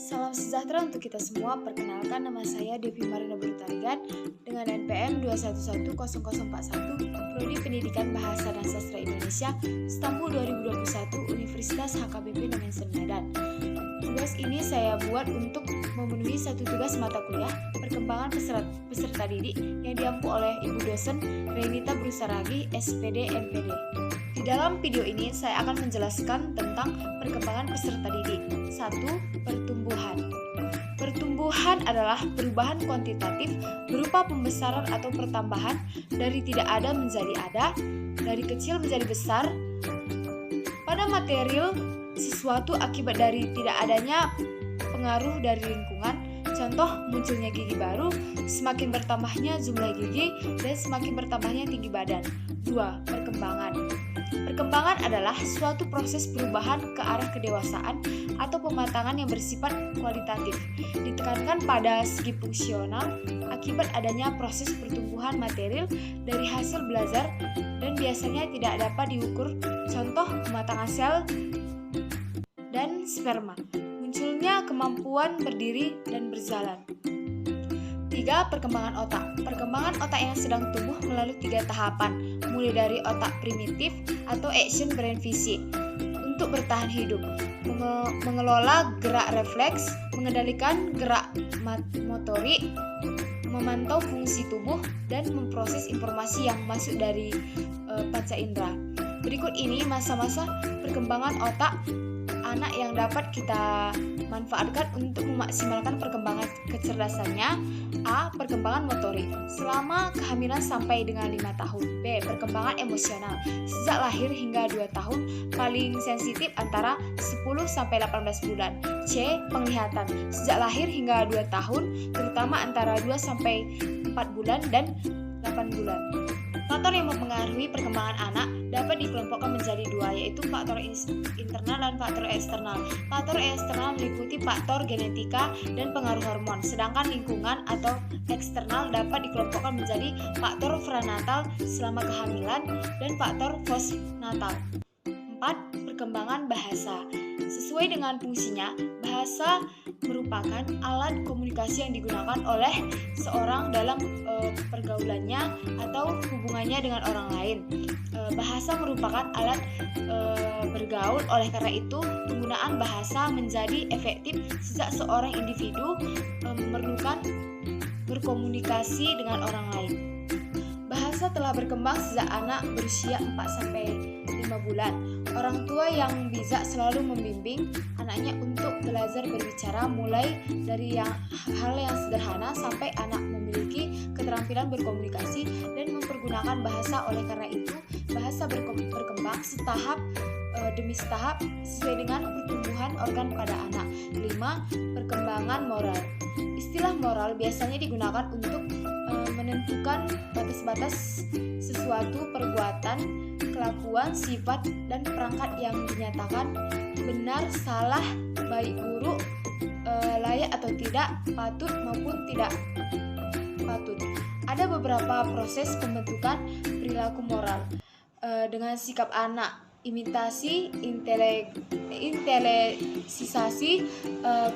Salam sejahtera untuk kita semua. Perkenalkan, nama saya Devi Marina Bertarigan dengan NPM 2110041, Prodi Pendidikan Bahasa dan Sastra Indonesia, Istanbul 2021, Universitas HKBP Nemensen Medan. Tugas ini saya buat untuk memenuhi satu tugas mata kuliah perkembangan peserta didik yang diampu oleh Ibu dosen Renita Brusaragi, SPD MPD. Di dalam video ini saya akan menjelaskan tentang perkembangan peserta didik. 1. Pertumbuhan. Pertumbuhan adalah perubahan kuantitatif berupa pembesaran atau pertambahan dari tidak ada menjadi ada, dari kecil menjadi besar pada material sesuatu akibat dari tidak adanya pengaruh dari lingkungan. Contoh, munculnya gigi baru, semakin bertambahnya jumlah gigi, dan semakin bertambahnya tinggi badan. 2. Perkembangan. Perkembangan adalah suatu proses perubahan ke arah kedewasaan atau pematangan yang bersifat kualitatif, ditekankan pada segi fungsional akibat adanya proses pertumbuhan material dari hasil belajar dan biasanya tidak dapat diukur. Contoh, kematangan sel dan sperma, munculnya kemampuan berdiri dan berjalan. 3. Perkembangan otak. Perkembangan otak yang sedang tumbuh melalui 3 tahapan, mulai dari otak primitif atau action brain fisik untuk bertahan hidup, mengelola gerak refleks, mengendalikan gerak motorik, memantau fungsi tubuh, dan memproses informasi yang masuk dari panca indera. Berikut ini masa-masa perkembangan otak anak yang dapat kita manfaatkan untuk memaksimalkan perkembangan kecerdasannya. A. Perkembangan motorik selama kehamilan sampai dengan 5 tahun. B. Perkembangan emosional sejak lahir hingga 2 tahun, paling sensitif antara 10-18 bulan. C. Penglihatan sejak lahir hingga 2 tahun, terutama antara 2-4 bulan dan 8 bulan. Faktor yang mempengaruhi perkembangan anak dapat dikelompokkan menjadi 2, yaitu faktor internal dan faktor eksternal. Faktor eksternal meliputi faktor genetika dan pengaruh hormon, sedangkan lingkungan atau eksternal dapat dikelompokkan menjadi faktor prenatal selama kehamilan dan faktor postnatal. 4. Perkembangan bahasa. Sesuai dengan fungsinya, bahasa merupakan alat komunikasi yang digunakan oleh seorang dalam pergaulannya atau hubungannya dengan orang lain. Bahasa merupakan alat bergaul, oleh karena itu penggunaan bahasa menjadi efektif sejak seorang individu memerlukan berkomunikasi dengan orang lain. Bahasa telah berkembang sejak anak berusia 4-5 bulan. Orang tua yang bijak selalu membimbing anaknya untuk belajar berbicara, mulai dari hal yang sederhana sampai anak memiliki keterampilan berkomunikasi dan mempergunakan bahasa. Oleh karena itu, bahasa berkembang setahap demi setahap sesuai dengan pertumbuhan organ pada anak. 5. Perkembangan moral. Istilah moral biasanya digunakan untuk menentukan batas-batas sesuatu perbuatan, kelakuan, sifat, dan perangkat yang dinyatakan benar, salah, baik buruk, layak atau tidak, patut maupun tidak patut. Ada beberapa proses pembentukan perilaku moral dengan sikap anak, imitasi, intelektisasi,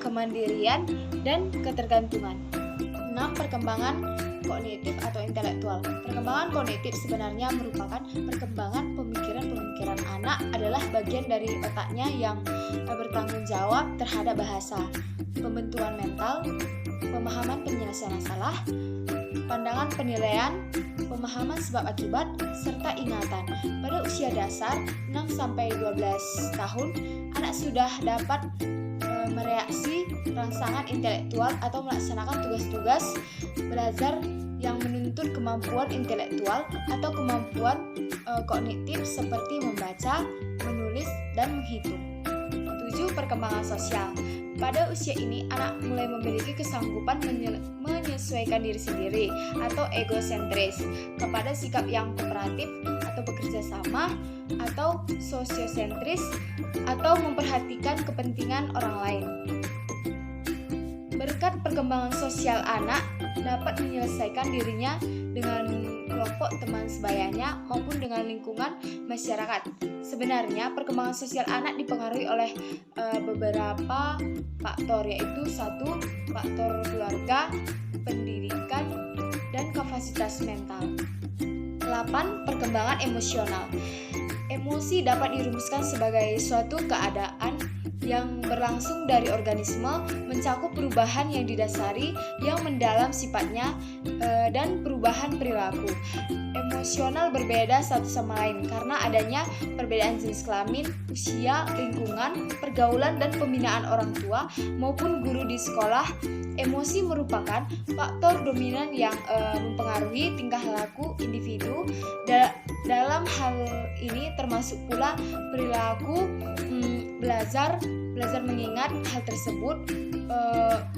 kemandirian, dan ketergantungan. 6. Perkembangan kognitif atau intelektual. Perkembangan kognitif sebenarnya merupakan perkembangan pemikiran anak, adalah bagian dari otaknya yang bertanggung jawab terhadap bahasa, pembentukan mental, pemahaman penyelesaian masalah, pandangan penilaian, pemahaman sebab akibat, serta ingatan. Pada usia dasar 6-12 tahun, anak sudah dapat mereaksi rangsangan intelektual atau melaksanakan tugas-tugas belajar yang menuntut kemampuan intelektual atau kemampuan kognitif seperti membaca, menulis, dan menghitung. 7. Perkembangan sosial. Pada usia ini, anak mulai memiliki kesanggupan menyesuaikan diri sendiri atau egosentris kepada sikap yang kooperatif atau bekerja sama, atau sosiosentris atau memperhatikan kepentingan orang lain. Berkat perkembangan sosial, anak dapat menyelesaikan dirinya dengan kelompok teman sebayanya maupun dengan lingkungan masyarakat. Sebenarnya perkembangan sosial anak dipengaruhi oleh beberapa faktor, yaitu 1. Faktor keluarga, pendidikan, dan kapasitas mental. 8. Perkembangan emosional. Emosi dapat dirumuskan sebagai suatu keadaan yang berlangsung dari organisme, mencakup perubahan yang didasari yang mendalam sifatnya dan perubahan perilaku. Emosional berbeda satu sama lain karena adanya perbedaan jenis kelamin, usia, lingkungan, pergaulan, dan pembinaan orang tua maupun guru di sekolah. Emosi merupakan faktor dominan yang mempengaruhi tingkah laku individu. Dalam hal ini termasuk pula perilaku, belajar mengingat hal tersebut.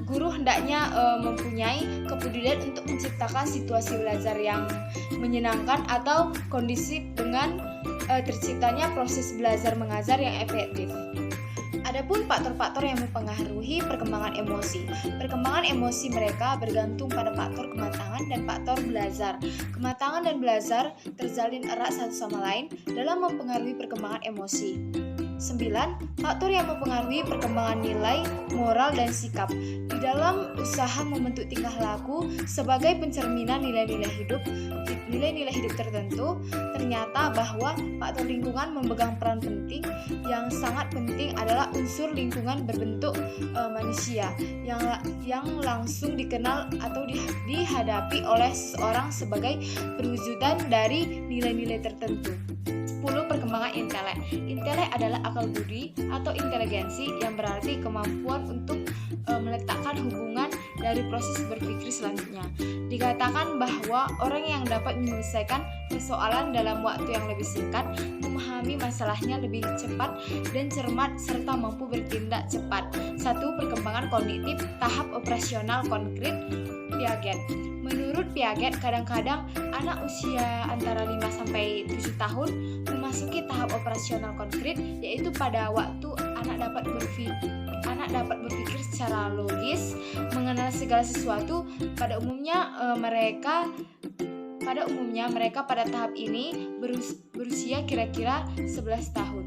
Guru hendaknya mempunyai kepedulian untuk menciptakan situasi belajar yang menyenangkan atau kondisif dengan terciptanya proses belajar mengajar yang efektif. Adapun faktor-faktor yang mempengaruhi perkembangan emosi. Perkembangan emosi mereka bergantung pada faktor kematangan dan faktor belajar. Kematangan dan belajar terjalin erat satu sama lain dalam mempengaruhi perkembangan emosi. 9. Faktor yang mempengaruhi perkembangan nilai, moral, dan sikap. Di dalam usaha membentuk tingkah laku sebagai pencerminan nilai-nilai hidup tertentu, ternyata bahwa faktor lingkungan memegang peran penting. Yang sangat penting adalah unsur lingkungan berbentuk manusia yang langsung dikenal atau dihadapi oleh seseorang sebagai perwujudan dari nilai-nilai tertentu. 10. Perkembangan intelek. Intelek adalah akal budi atau inteligensi yang berarti kemampuan untuk meletakkan hubungan dari proses berpikir selanjutnya. Dikatakan bahwa orang yang dapat menyelesaikan persoalan dalam waktu yang lebih singkat, memahami masalahnya lebih cepat dan cermat, serta mampu bertindak cepat. 1. Perkembangan kognitif tahap operasional konkret Piaget. Menurut Piaget, kadang-kadang anak usia antara 5-7 tahun memasuki tahap operasional konkret, yaitu pada waktu anak dapat berpikir secara logis, mengenal segala sesuatu. Pada umumnya mereka pada tahap ini berusia kira-kira 11 tahun.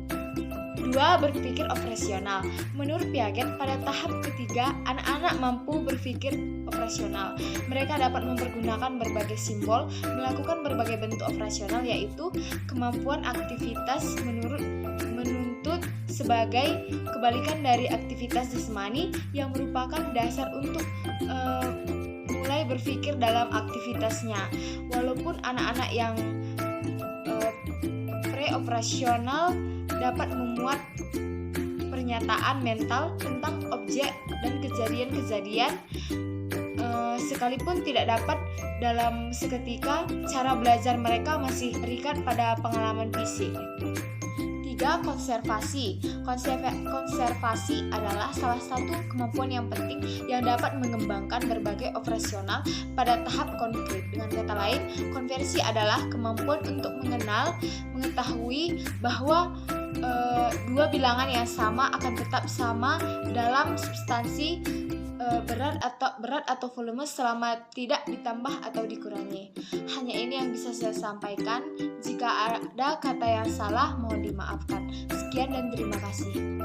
2. Berpikir operasional. Menurut Piaget, pada tahap ketiga, anak-anak mampu berpikir operasional. Mereka dapat mempergunakan berbagai simbol, melakukan berbagai bentuk operasional, yaitu kemampuan aktivitas menuntut sebagai kebalikan dari aktivitas jasmani yang merupakan dasar untuk mulai berpikir dalam aktivitasnya. Walaupun anak-anak yang pre-operasional dapat memuat pernyataan mental tentang objek dan kejadian-kejadian, sekalipun tidak dapat dalam seketika, cara belajar mereka masih terikat pada pengalaman fisik. 3. Konservasi. Konservasi adalah salah satu kemampuan yang penting yang dapat mengembangkan berbagai operasional pada tahap konkret. Dengan kata lain, konversi adalah kemampuan untuk mengetahui bahwa dua bilangan yang sama akan tetap sama dalam substansi, berat atau volume selama tidak ditambah atau dikurangi. Hanya ini yang bisa saya sampaikan. Jika ada kata yang salah, mohon dimaafkan. Sekian dan terima kasih.